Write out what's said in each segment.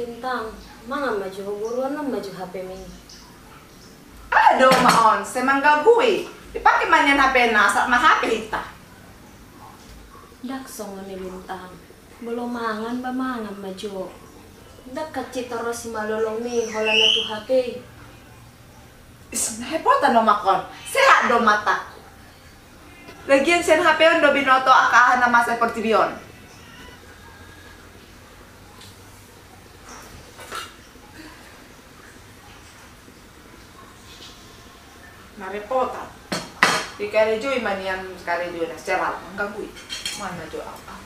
lintang. Mga maju buruan na maju HP mi. Aduh maon, semangga bui. Dipakai manyan HP nasa mah HP hita. Dak songo ni lintang. Belum mangan ba mangan maju. Dak kacit terus si malolong mi hola na tu HP. Hepotan no makon. Sehat do mata. Lagian sen HP on do binoto akahan na masa pertibion. Narepotan. Di kare joy manian kare joy na seral mengganggu. Mana jo apa?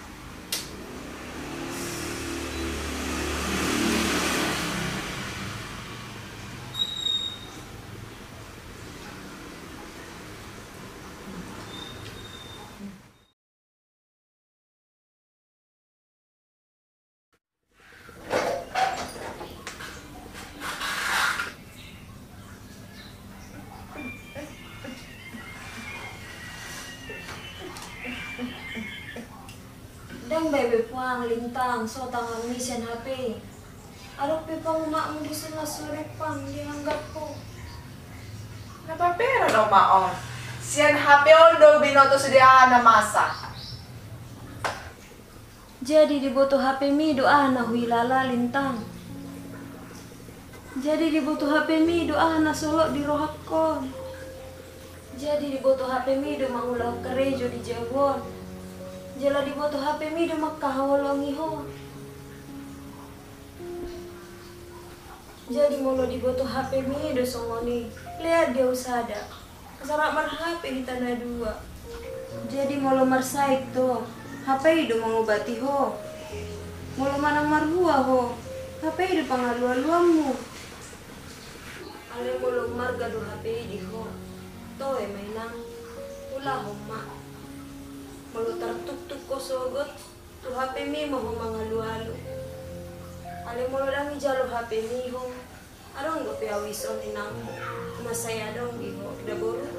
Dang bebe puang lintang so tangan misen HP. Arok pe pang umak mo gusto na surip pang dianggap ko. Napapera no maon. Sian HP on do binoto sediaan na masa. Jadi dibutuh HP mi doa na huilala lintang. Jadi dibutuh HP mi doa na solo di rohakon. Jadi dibutuh HP mi do mangulah kerejo di Jawon. Jala dibutuh HP mi do makahawalongi ho. Jadi mulu dibutuh HP mi do songoni. Lihat dia usada. Kesarak mar HP di tanah dua. Jadi mulu marsaik to. HP do mengobati ho. Mulu manang marhua ho. HP do pangalualuamu. Ale mulu marga do HP di ho. To mainang ulah ho mak. Malu tertuk-tuk ko sogot tu HP mi mo mangalu-alu. Ale mo lang ijalo HP mi ho. Arong go piawis on inang masaya dong iho daboro.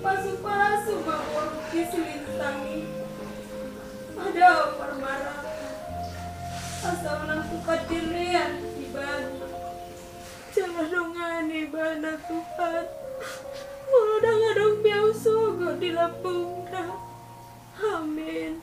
Pasu-pasu mawar kiselintangi. Ada permarah. Asal menentukan dirian ibana. Jangan dongan ibana Tuhan. Mudah ngadong biau sogo di lapung dah. Amin.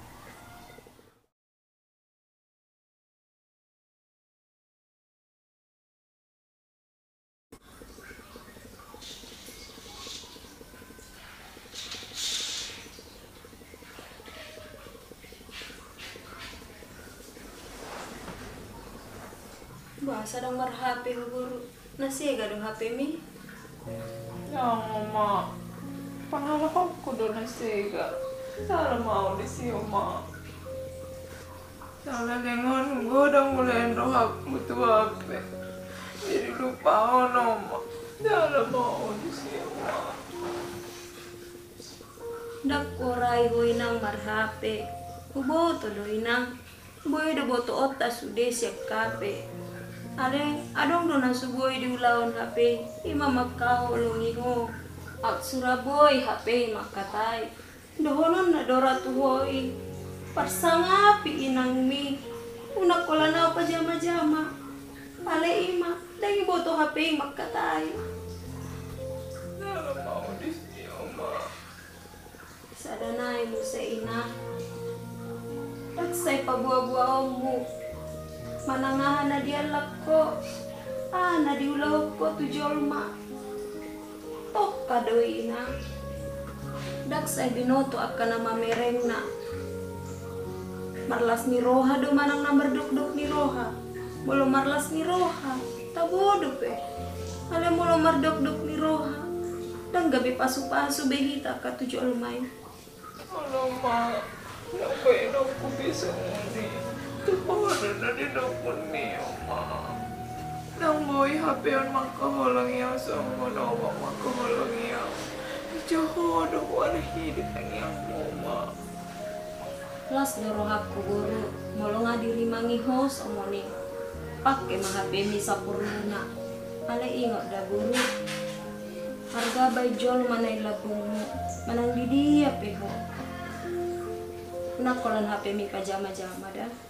Bahasa dong mar HP guru. Nasiga dong HP mi. Ya mama. Pangalahok ko do na sega. Sala mau di siyo ma. Sala lengon go dong mulai rohak butuh HP. Jadi lupa ono ma. Sala mau di siyo ma. Dak korai ho inang mar HP. Ubo to do inang. Boy do boto otas udah siap kape. Adong donan suboy di ulawan HP. Ima makao longiho. At Suraboy HP makatay. Dohonon na dora tuhoy. Parsangapi inang mi. Unak kola na pa jama-jama. Ale ima. Dagi boto HP makatay. Sala mau di siyo ma. Sadanay mo sa ina. Tagsay pabuwa-buwa mo. Manangahan na dialak ko. Na diulaw ko tu jolma. Tok kadoy na. Dagsay binoto akan na mamereng na. Marlas ni roha do manang nambar duk ni roha. Molo marlas ni roha. Tak bodoh pe. Ale molo mardok ni roha. Dan gabi pasu-pasu behita ka tujuh alumay. Alamak, ngapain aku bisa ini? Tuhan na din ako niyo, ma. Nang boy HP on makaholang yaw sa mga makaholang yaw. Jahodo ko ang hilit ang iyang mama. Las dorohap ko guru. Molo nga dirimangi hos omoni. Pakai mga HP sa puruna. Ale ingot da guru. Harga bay jol manay labong mo. Manang didiya peho. Nakolan HP mi pajama-jama dah.